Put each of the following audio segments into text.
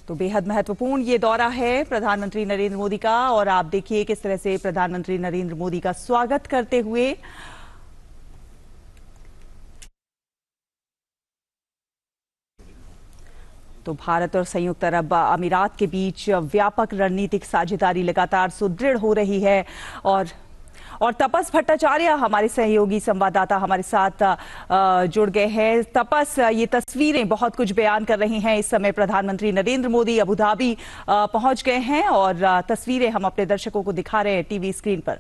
तो बेहद महत्वपूर्ण ये दौरा है प्रधानमंत्री नरेंद्र मोदी का, और आप देखिए किस तरह से प्रधानमंत्री नरेंद्र मोदी का स्वागत करते हुए तो भारत और संयुक्त अरब अमीरात के बीच व्यापक रणनीतिक साझेदारी लगातार सुदृढ़ हो रही है। और तपस भट्टाचार्य हमारे सहयोगी संवाददाता हमारे साथ जुड़ गए हैं। तपस, ये तस्वीरें बहुत कुछ बयान कर रही हैं। इस समय प्रधानमंत्री नरेंद्र मोदी अबू धाबी पहुंच गए हैं और तस्वीरें हम अपने दर्शकों को दिखा रहे हैं टीवी स्क्रीन पर।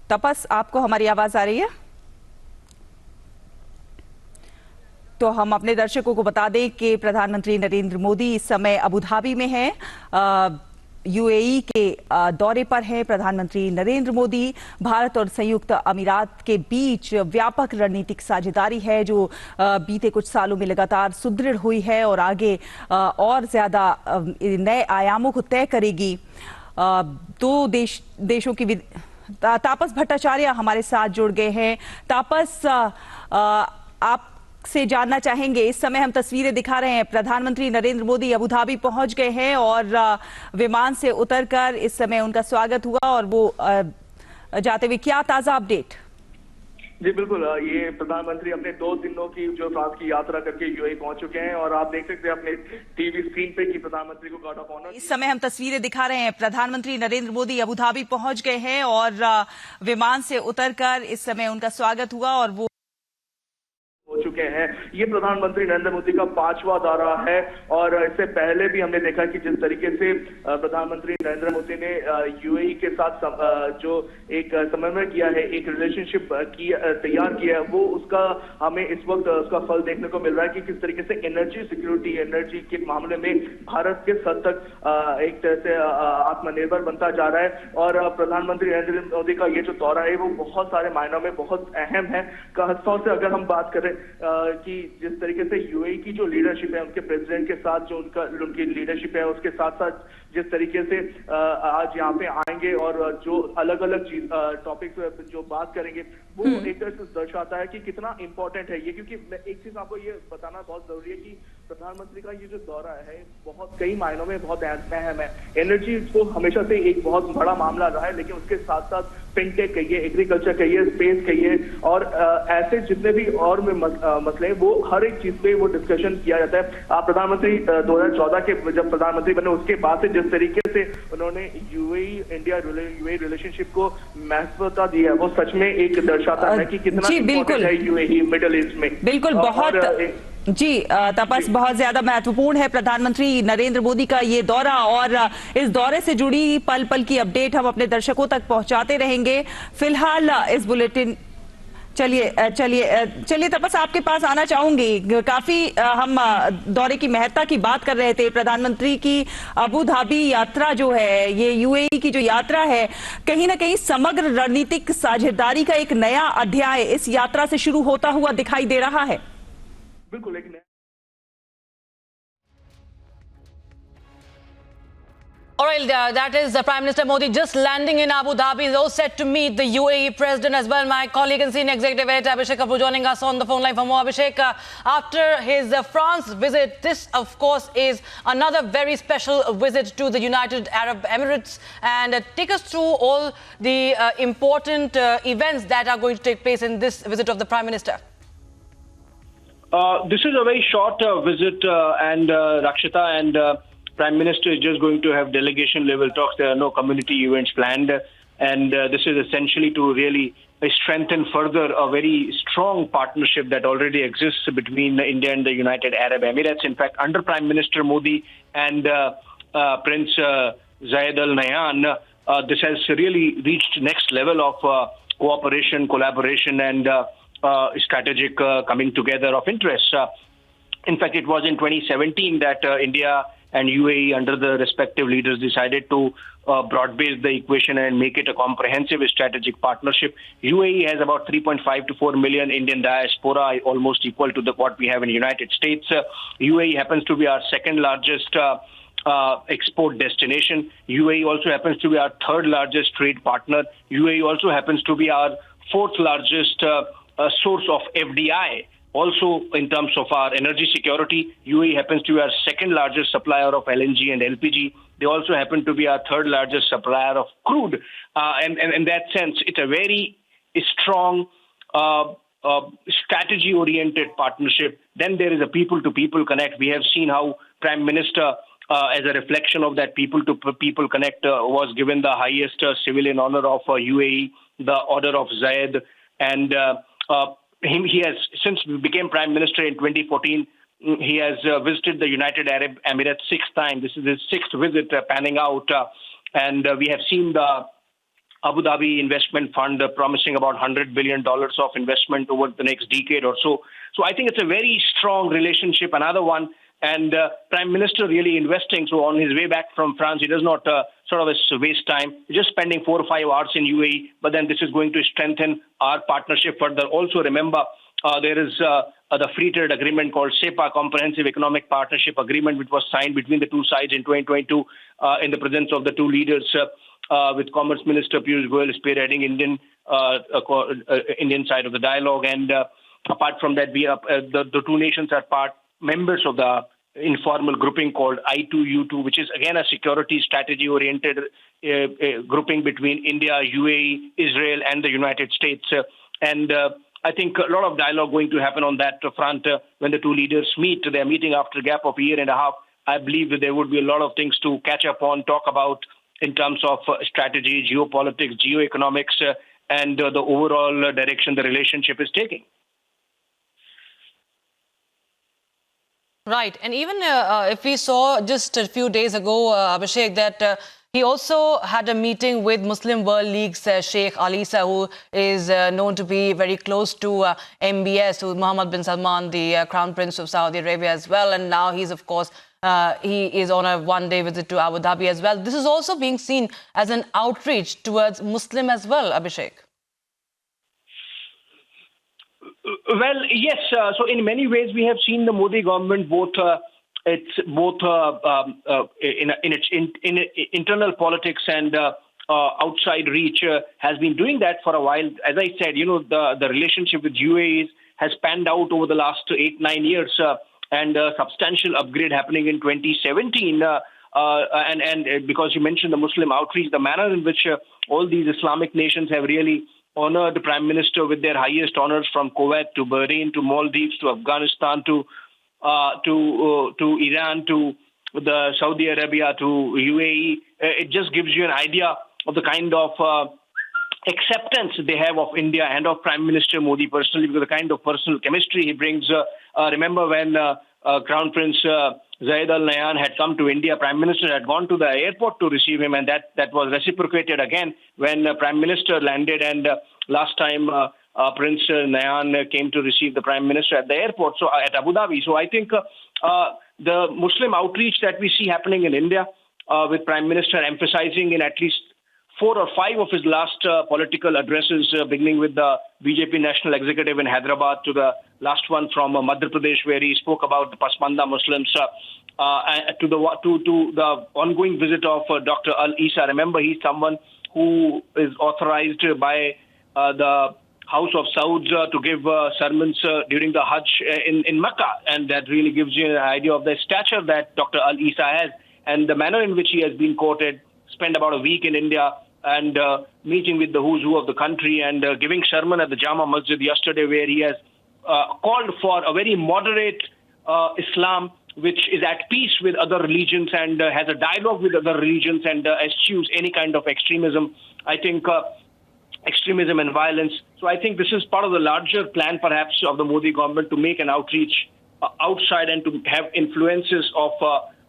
तपस, आपको हमारी आवाज आ रही है? तो हम अपने दर्शकों को बता दें कि प्रधानमंत्री नरेंद्र मोदी इस समय अबू धाबी में हैं, यूएई के दौरे पर हैं। प्रधानमंत्री नरेंद्र मोदी, भारत और संयुक्त अमीरात के बीच व्यापक रणनीतिक साझेदारी है जो बीते कुछ सालों में लगातार सुदृढ़ हुई है और आगे और ज्यादा नए आयामों को तय करेगी। दो देशों की तापस भट्टाचार्य हमारे साथ जुड़ गए हैं। तापस, आप से जानना चाहेंगे, इस समय हम तस्वीरें दिखा रहे हैं, प्रधानमंत्री नरेंद्र मोदी अबू धाबी पहुंच गए हैं और विमान से उतरकर इस समय उनका स्वागत हुआ, और वो जाते हुए क्या ताजा अपडेट? जी बिल्कुल, ये प्रधानमंत्री अपने 2 दिनों की जो फ्रांस की यात्रा करके यूएई पहुंच चुके हैं और आप देख सकते हैं अपने टीवी स्क्रीन पे कि प्रधानमंत्री को गार्ड ऑफ ऑनर। इस समय हम तस्वीरें दिखा रहे हैं, प्रधानमंत्री नरेंद्र मोदी अबू धाबी पहुंच गए हैं और विमान से उतरकर इस समय उनका स्वागत हुआ और वो हो चुके हैं। ये प्रधानमंत्री नरेंद्र मोदी का 5वां दौरा है और इससे पहले भी हमने देखा कि जिस तरीके से प्रधानमंत्री नरेंद्र मोदी ने यूएई के साथ जो एक समन्वय किया है, एक रिलेशनशिप तैयार किया है, वो उसका हमें इस वक्त उसका फल देखने को मिल रहा है कि किस तरीके से एनर्जी सिक्योरिटी, एनर्जी के मामले में भारत किस हद तक एक तरह से आत्मनिर्भर बनता जा रहा है। और प्रधानमंत्री नरेंद्र मोदी का ये जो दौरा है वो बहुत सारे मायनों में बहुत अहम है। खासतौर से अगर हम बात करें कि जिस तरीके से यूएई की जो लीडरशिप है, उनके प्रेसिडेंट के साथ जो उनकी लीडरशिप है, उसके साथ साथ जिस तरीके से आज यहाँ पे आएंगे और जो अलग अलग टॉपिक्स जो बात करेंगे, वो एक तरह से दर्शाता है कि कितना इंपॉर्टेंट है ये। क्योंकि मैं एक चीज आपको ये बताना बहुत जरूरी है कि प्रधानमंत्री का ये जो दौरा है बहुत कई मायनों में बहुत अहम है। एनर्जी तो हमेशा से एक बहुत बड़ा मामला रहा है, लेकिन उसके साथ साथ फिनटेक कहिए, एग्रीकल्चर कहिए, स्पेस कहिए और ऐसे जितने भी और में मसले वो हर एक चीज पे वो डिस्कशन किया जाता है। आप प्रधानमंत्री 2014 के जब प्रधानमंत्री बने उसके बाद से जिस तरीके से उन्होंने यूएई रिलेशनशिप को महत्वता दी है, वो सच में एक दर्शाता है कि कितना इम्पोर्टेंट है यूएई मिडिल ईस्ट में। बिल्कुल, बहुत जी तपस, बहुत ज्यादा महत्वपूर्ण है प्रधानमंत्री नरेंद्र मोदी का ये दौरा, और इस दौरे से जुड़ी पल पल की अपडेट हम अपने दर्शकों तक पहुंचाते रहेंगे। फिलहाल इस बुलेटिन चलिए तपस, आपके पास आना चाहूंगी। काफी हम दौरे की महत्ता की बात कर रहे थे। प्रधानमंत्री की अबू धाबी यात्रा जो है, ये यूएई की जो यात्रा है, कहीं ना कहीं समग्र रणनीतिक साझेदारी का एक नया अध्याय इस यात्रा से शुरू होता हुआ दिखाई दे रहा है। बिल्कुल, एक All right, that is Prime Minister Modi just landing in Abu Dhabi. He's all set to meet the UAE President as well. My colleague and senior executive editor Abhishek Kapoor joining us on the phone line for more. Abhishek, after his France visit, this of course is another very special visit to the United Arab Emirates. And take us through all the important events that are going to take place in this visit of the Prime Minister. This is a very short visit, and Rakshita and Prime Minister is just going to have delegation level talks. There are no community events planned, and this is essentially to really strengthen further a very strong partnership that already exists between India and the United Arab Emirates. In fact, under Prime Minister Modi and Prince Zayed Al Nahyan, this has really reached next level of cooperation, collaboration, and strategic coming together of interests. In fact, it was in 2017 that India and UAE, under the respective leaders, decided to broad-base the equation and make it a comprehensive strategic partnership. UAE has about 3.5 to 4 million Indian diaspora, almost equal to what we have in the United States. UAE happens to be our second largest export destination. UAE also happens to be our third largest trade partner. UAE also happens to be our fourth largest source of FDI. Also, in terms of our energy security, UAE happens to be our second largest supplier of LNG and LPG. They also happen to be our third largest supplier of crude. And in that sense, it's a very strong strategy-oriented partnership. Then there is a people-to-people connect. We have seen how Prime Minister, as a reflection of that people-to-people connect, was given the highest civilian honor of UAE, the Order of Zayed. And he has, since he became Prime Minister in 2014, he has visited the United Arab Emirates 6 times. This is his 6th visit panning out. And we have seen the Abu Dhabi Investment Fund promising about $100 billion of investment over the next decade or so. So I think it's a very strong relationship, another one. And Prime Minister really investing. So on his way back from France, he does not sort of waste time. He's just spending 4 or 5 hours in UAE. But then this is going to strengthen our partnership further. Also remember, there is the free trade agreement called SEPA, Comprehensive Economic Partnership Agreement, which was signed between the two sides in 2022 in the presence of the two leaders, with Commerce Minister Piyush Goyal spearheading Indian side of the dialogue. And apart from that, we are the two nations are members of the informal grouping called I2U2, which is again a security strategy-oriented grouping between India, UAE, Israel, and the United States. And I think a lot of dialogue going to happen on that front when the two leaders meet. They're meeting after a gap of a year and a half. I believe that there would be a lot of things to catch up on, talk about in terms of strategy, geopolitics, geoeconomics, and the overall direction the relationship is taking. Right. And even if we saw just a few days ago, Abhishek, that he also had a meeting with Muslim World League's Sheikh Al Isa, who is known to be very close to MBS, who Mohammed bin Salman, the Crown Prince of Saudi Arabia as well. And now he's, of course, he is on a one-day visit to Abu Dhabi as well. This is also being seen as an outreach towards Muslim as well, Abhishek. Well, yes. So in many ways, we have seen the Modi government in its internal politics and outside reach has been doing that for a while. As I said, the relationship with UAE has panned out over the last 8-9 years, and a substantial upgrade happening in 2017. And because you mentioned the Muslim outreach, the manner in which all these Islamic nations have really honored the Prime Minister with their highest honors, from Kuwait to Bahrain to Maldives to Afghanistan to Iran to the Saudi Arabia to UAE. It just gives you an idea of the kind of acceptance they have of India and of Prime Minister Modi personally, because the kind of personal chemistry he brings. Remember when Crown Prince Zayed Al Nahyan had come to India, Prime Minister had gone to the airport to receive him, and that was reciprocated again when Prime Minister landed. And last time Prince Nahyan came to receive the Prime Minister at the airport, so at Abu Dhabi. So I think the Muslim outreach that we see happening in India, with Prime Minister emphasizing in at least 4 or 5 of his last political addresses, beginning with the BJP National Executive in Hyderabad to the last one from Madhya Pradesh, where he spoke about the Pasmanda Muslims, to the ongoing visit of Dr. Al Isa. Remember, he's someone who is authorized by the House of Saud to give sermons during the Hajj in Mecca, and that really gives you an idea of the stature that Dr. Al Isa has and the manner in which he has been quoted. Spent about a week in India and meeting with the who's who of the country, and giving sermon at the Jama Masjid yesterday, where he has called for a very moderate Islam, which is at peace with other religions and has a dialogue with other religions, and eschews any kind of extremism. I think extremism and violence. So I think this is part of the larger plan, perhaps, of the Modi government to make an outreach outside and to have influences of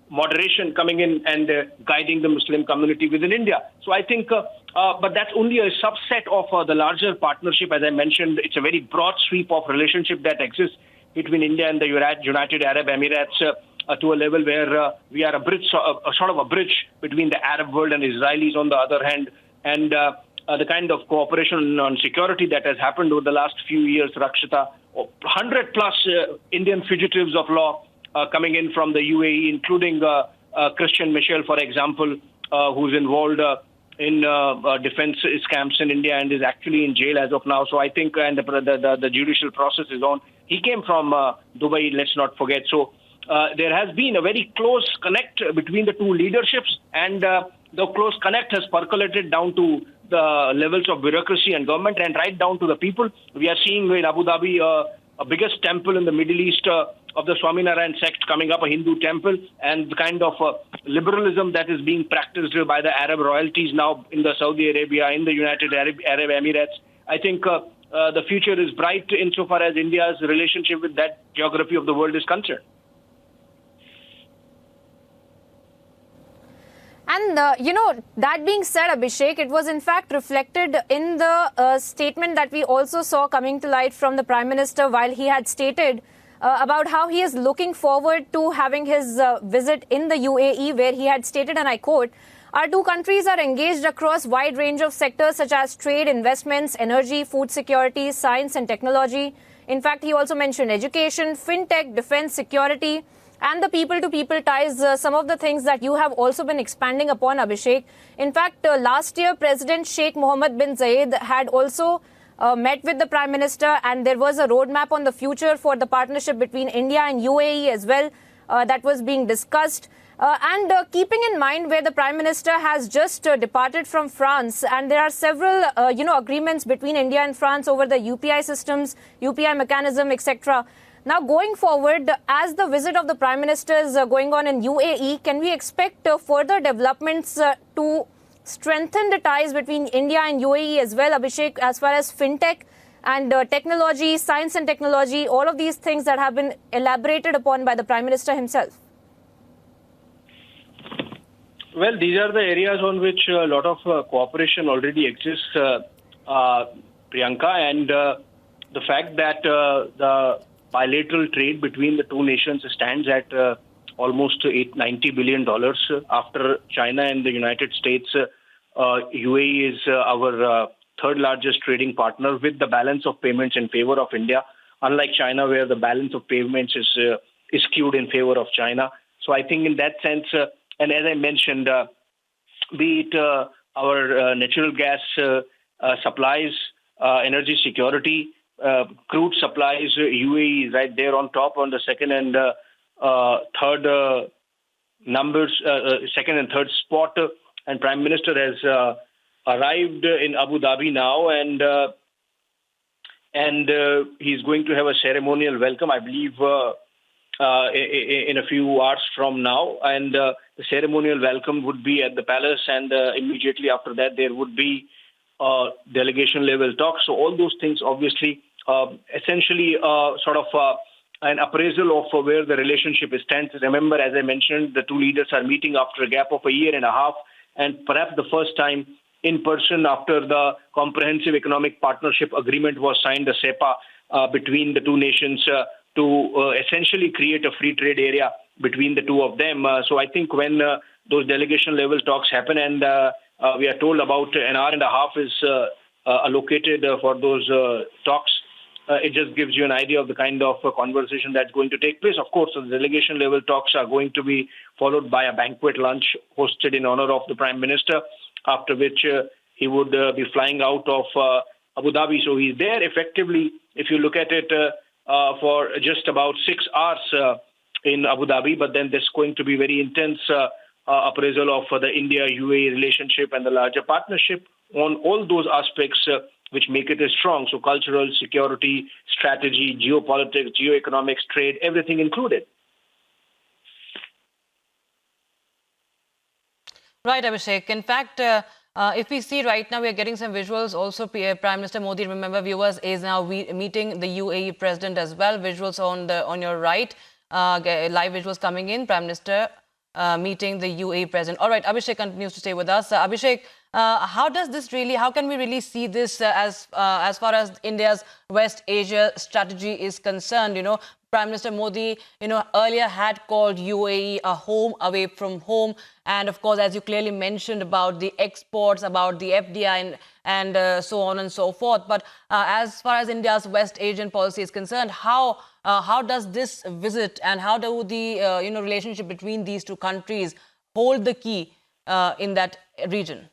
moderation coming in and guiding the Muslim community within India. So I think, but that's only a subset of the larger partnership. As I mentioned, it's a very broad sweep of relationship that exists between India and the United Arab Emirates to a level where we are a bridge, sort of a bridge between the Arab world and Israelis on the other hand. And the kind of cooperation on security that has happened over the last few years, Rakshita, 100 plus Indian fugitives of law coming in from the UAE, including Christian Michel, for example, who's involved in defense scams in India and is actually in jail as of now. So I think, and the judicial process is on. He came from Dubai, let's not forget. So there has been a very close connect between the two leaderships, and the close connect has percolated down to the levels of bureaucracy and government and right down to the people. We are seeing in Abu Dhabi a biggest temple in the Middle East of the Swaminarayan sect coming up, a Hindu temple, and the kind of liberalism that is being practiced by the Arab royalties now in the Saudi Arabia, in the United Arab Emirates. I think the future is bright insofar as India's relationship with that geography of the world is concerned. And, that being said, Abhishek, it was in fact reflected in the statement that we also saw coming to light from the Prime Minister while he had stated about how he is looking forward to having his visit in the UAE, where he had stated, and I quote, "Our two countries are engaged across wide range of sectors such as trade, investments, energy, food security, science and technology." In fact, he also mentioned education, fintech, defense, security, and the people-to-people ties, some of the things that you have also been expanding upon, Abhishek. In fact, last year, President Sheikh Mohamed bin Zayed had also met with the Prime Minister, and there was a roadmap on the future for the partnership between India and UAE as well that was being discussed. And keeping in mind where the Prime Minister has just departed from France, and there are several, agreements between India and France over the UPI systems, UPI mechanism, etc. Now, going forward, as the visit of the Prime Minister is going on in UAE, can we expect further developments to strengthen the ties between India and UAE as well, Abhishek, as far as fintech and technology, science and technology, all of these things that have been elaborated upon by the Prime Minister himself? Well, these are the areas on which a lot of cooperation already exists, Priyanka, and the fact that the bilateral trade between the two nations stands at almost $90 billion after China and the United States. UAE is our third largest trading partner, with the balance of payments in favor of India, unlike China, where the balance of payments is skewed in favor of China. So I think in that sense, and as I mentioned, be it our natural gas supplies, energy security, crude supplies, UAE is right there on top on the second and third numbers, second and third spot. And Prime Minister has arrived in Abu Dhabi now, and he's going to have a ceremonial welcome, I believe, in a few hours from now. And the ceremonial welcome would be at the palace, and immediately after that there would be delegation level talks. So all those things obviously essentially sort of an appraisal of where the relationship stands. Remember, as I mentioned, the two leaders are meeting after a gap of a year and a half, and perhaps the first time in person after the Comprehensive Economic Partnership Agreement was signed, the CEPA, between the two nations to essentially create a free trade area between the two of them. So I think when those delegation level talks happen, and we are told about an hour and a half is allocated for those talks, it just gives you an idea of the kind of conversation that's going to take place. Of course, the delegation level talks are going to be followed by a banquet lunch hosted in honor of the Prime Minister, after which he would be flying out of Abu Dhabi. So he's there effectively, if you look at it, for just about 6 hours in Abu Dhabi. But then there's going to be very intense appraisal of the India-UAE relationship and the larger partnership on all those aspects which make it strong. So cultural, security, strategy, geopolitics, geoeconomics, trade, everything included. Right, Abhishek. In fact, if we see right now, we are getting some visuals. Also, Prime Minister Modi, remember viewers, is now meeting the UAE president as well. Visuals on your right, live visuals coming in. Prime Minister meeting the UAE president. All right, Abhishek continues to stay with us. Abhishek, how can we really see this as far as India's West Asia strategy is concerned? You know, Prime Minister Modi, earlier had called UAE a home away from home. And of course, as you clearly mentioned about the exports, about the FDI and so on and so forth. But as far as India's West Asian policy is concerned, how does this visit and how do the relationship between these two countries hold the key in that region?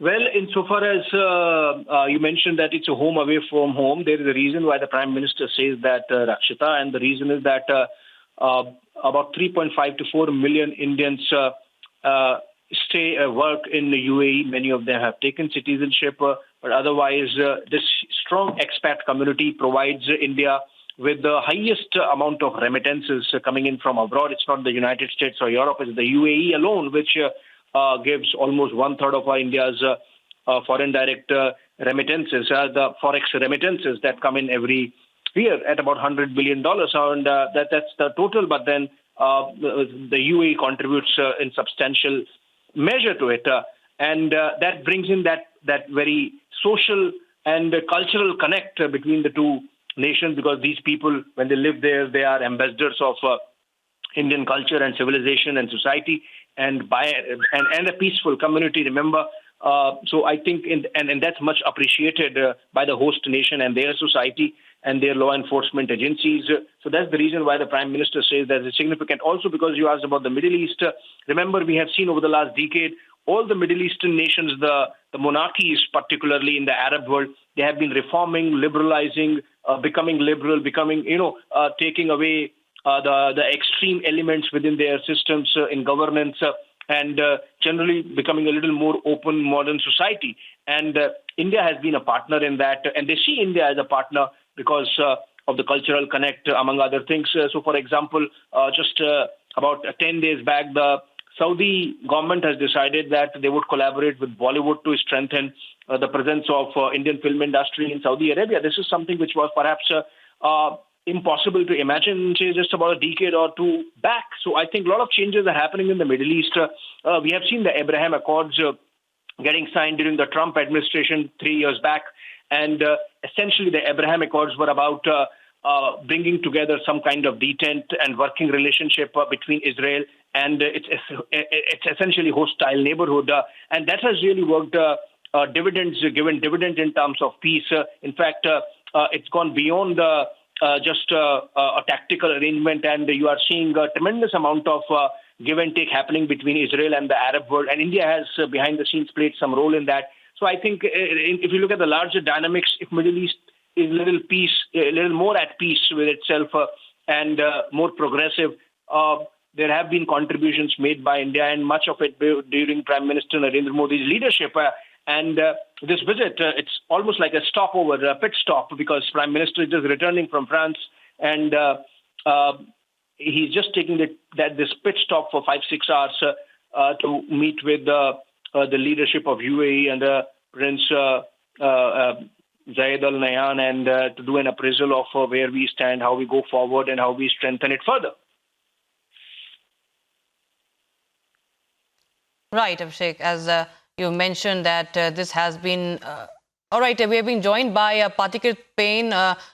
Well, insofar as you mentioned that it's a home away from home, there is a reason why the Prime Minister says that, Rakshita, and the reason is that about 3.5 to 4 million Indians work in the UAE. Many of them have taken citizenship, but otherwise, this strong expat community provides India with the highest amount of remittances coming in from abroad. It's not the United States or Europe, it's the UAE alone, which gives almost one-third of our India's foreign direct remittances, the forex remittances that come in every year at about $100 billion. And that's the total, but then the UAE contributes in substantial measure to it. And that brings in that very social and cultural connect between the two nations, because these people, when they live there, they are ambassadors of Indian culture and civilization and society, and a peaceful community. Remember, so I think, and that's much appreciated by the host nation and their society and their law enforcement agencies. So that's the reason why the Prime Minister says that it's significant. Also, because you asked about the Middle East, remember we have seen over the last decade all the Middle Eastern nations, the monarchies, particularly in the Arab world, they have been reforming, liberalizing, becoming liberal, taking away the extreme elements within their systems in governance, and generally becoming a little more open, modern society. And India has been a partner in that, and they see India as a partner because of the cultural connect, among other things. So, for example, just about 10 days back, the Saudi government has decided that they would collaborate with Bollywood to strengthen the presence of Indian film industry in Saudi Arabia. This is something which was perhaps impossible to imagine, say, just about a decade or two back. So I think a lot of changes are happening in the Middle East. We have seen the Abraham Accords getting signed during the Trump administration 3 years back. And essentially, the Abraham Accords were about bringing together some kind of detent and working relationship between Israel and its essentially hostile neighborhood. And that has really worked given dividends in terms of peace. In fact, it's gone beyond just a tactical arrangement, and you are seeing a tremendous amount of give and take happening between Israel and the Arab world. And India has, behind the scenes, played some role in that. So I think if you look at the larger dynamics, if Middle East is a little more at peace with itself and more progressive, there have been contributions made by India, and much of it during Prime Minister Narendra Modi's leadership. And this visit, it's almost like a stopover, a pit stop, because Prime Minister is just returning from France, and he's just taking this pit stop for 5-6 hours to meet with the leadership of UAE and Prince Zayed Al Nahyan, and to do an appraisal of where we stand, how we go forward, and how we strengthen it further. Right, Abhishek, as you mentioned that this has been... all right, we have been joined by Patikrit Payne,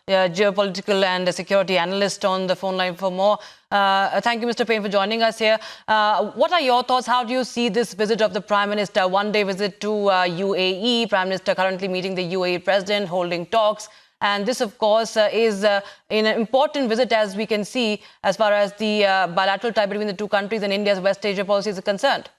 geopolitical and security analyst on the phone line for more. Thank you, Mr. Payne, for joining us here. What are your thoughts? How do you see this visit of the Prime Minister, one-day visit to UAE, Prime Minister currently meeting the UAE President, holding talks? And this, of course, is an important visit, as we can see, as far as the bilateral tie between the two countries and India's West Asia policy is concerned.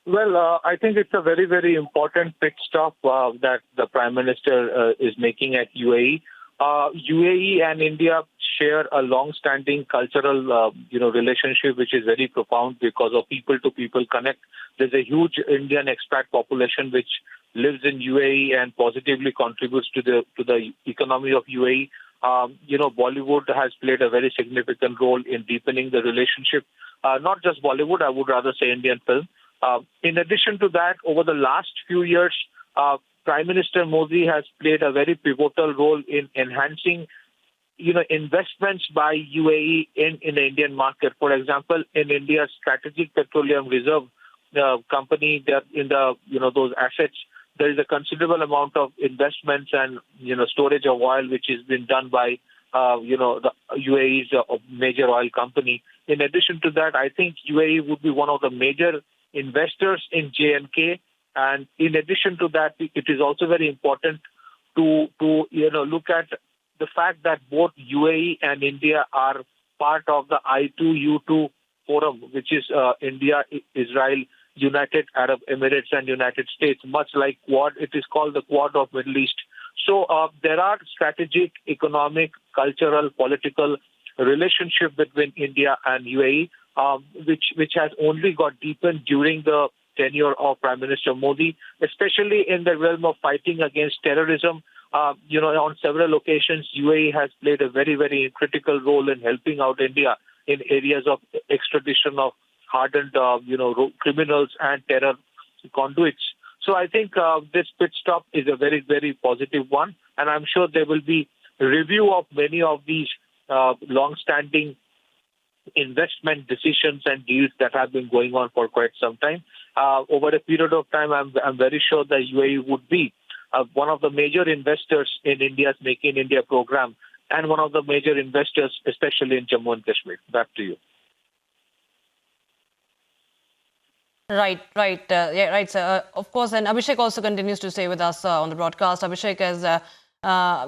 Well, I think it's a very, very important pit stop that the Prime Minister is making at UAE. UAE and India share a long-standing cultural, relationship, which is very profound because of people-to-people connect. There's a huge Indian expat population which lives in UAE and positively contributes to the economy of UAE. Bollywood has played a very significant role in deepening the relationship. Not just Bollywood, I would rather say Indian film. In addition to that, over the last few years, Prime Minister Modi has played a very pivotal role in enhancing, investments by UAE in the Indian market. For example, in India's Strategic Petroleum Reserve company, in those assets, there is a considerable amount of investments and storage of oil which has been done by the UAE's major oil company. In addition to that, I think UAE would be one of the major investors in J&K, and in addition to that, it is also very important to look at the fact that both UAE and India are part of the I2U2 forum, which is India, Israel, United Arab Emirates and United States, much like Quad. It is called the Quad of Middle East. So there are strategic, economic, cultural, political relationship between India and UAE, which has only got deepened during the tenure of Prime Minister Modi, especially in the realm of fighting against terrorism. On several occasions, UAE has played a very, very critical role in helping out India in areas of extradition of hardened, criminals and terror conduits. So I think this pit stop is a very, very positive one, and I'm sure there will be a review of many of these long-standing investment decisions and deals that have been going on for quite some time. Over a period of time, I'm very sure that UAE would be one of the major investors in India's Make in India program and one of the major investors, especially in Jammu and Kashmir. Back to you. Right. Sir. Of course, and Abhishek also continues to stay with us on the broadcast. Abhishek, as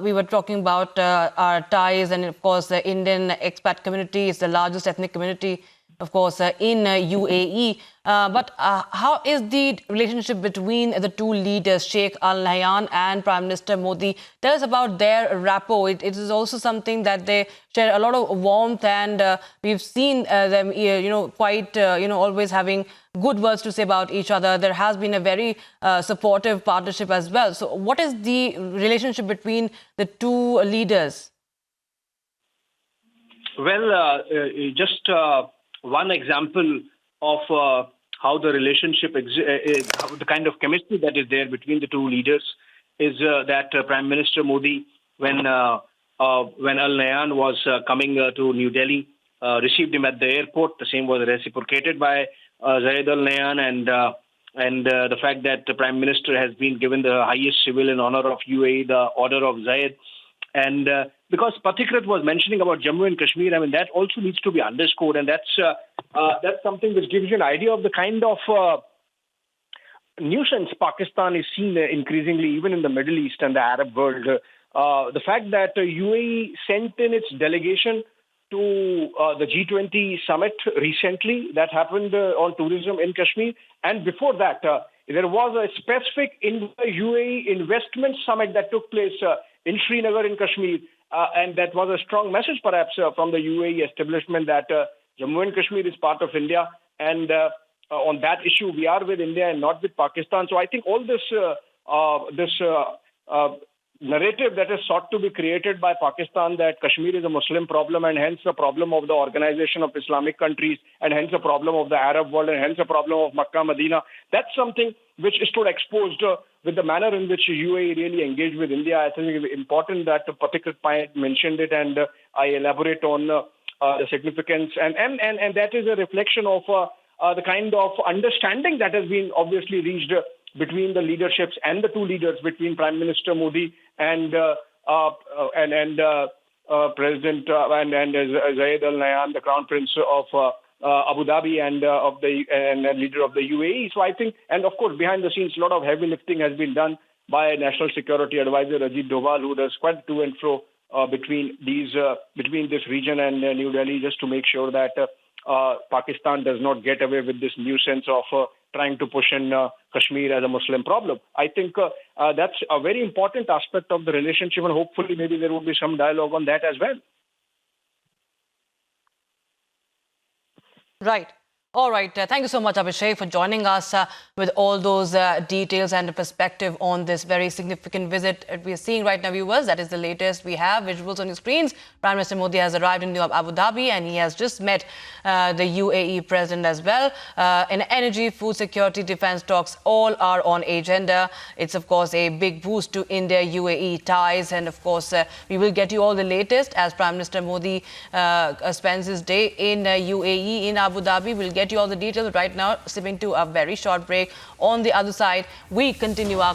we were talking about our ties, and of course, the Indian expat community is the largest ethnic community, of course, in UAE. But how is the relationship between the two leaders, Sheikh Al Nahyan and Prime Minister Modi? Tell us about their rapport. It is also something that they share a lot of warmth, and we've seen them, quite, always having good words to say about each other. There has been a very supportive partnership as well. So what is the relationship between the two leaders? Well, just one example of how the relationship, the kind of chemistry that is there between the two leaders is that Prime Minister Modi, when Al Nahyan was coming to New Delhi, received him at the airport. The same was reciprocated by Zayed Al Nahyan, and the fact that the Prime Minister has been given the highest civilian honor of UAE, the Order of Zayed. And because Pathikrit was mentioning about Jammu and Kashmir, I mean, that also needs to be underscored. And that's something which gives you an idea of the kind of nuisance Pakistan is seen increasingly, even in the Middle East and the Arab world. The fact that UAE sent in its delegation to the G20 summit recently, that happened on tourism in Kashmir. And before that, there was a specific UAE investment summit that took place in Srinagar in Kashmir. And that was a strong message, perhaps, from the UAE establishment that Jammu and Kashmir is part of India. And on that issue, we are with India and not with Pakistan. So I think all this narrative that is sought to be created by Pakistan, that Kashmir is a Muslim problem and hence a problem of the Organization of Islamic Countries and hence a problem of the Arab world and hence a problem of Makkah, Medina, that's something which is stood exposed with the manner in which UAE really engaged with India. I think it's important that Pathikrit mentioned it, and I elaborate on the significance. And that is a reflection of the kind of understanding that has been obviously reached between the leaderships and the two leaders, between Prime Minister Modi and President and Zayed Al Nahyan, the Crown Prince of Abu Dhabi and leader of the UAE. So I think, and of course, behind the scenes, a lot of heavy lifting has been done by National Security Advisor Ajit Doval, who does quite to and fro between this region and New Delhi, just to make sure that Pakistan does not get away with this new sense of trying to push in Kashmir as a Muslim problem. I think that's a very important aspect of the relationship, and hopefully maybe there will be some dialogue on that as well. Right. All right. Thank you so much, Abhishek, for joining us with all those details and perspective on this very significant visit we are seeing right now, viewers. That is the latest. We have visuals on your screens. Prime Minister Modi has arrived in Abu Dhabi and he has just met the UAE president as well. In energy, food security, defense talks, all are on agenda. It's, of course, a big boost to India-UAE ties. And, of course, we will get you all the latest as Prime Minister Modi spends his day in UAE, in Abu Dhabi. We'll get you all the details right now, slipping to a very short break. On the other side, we continue our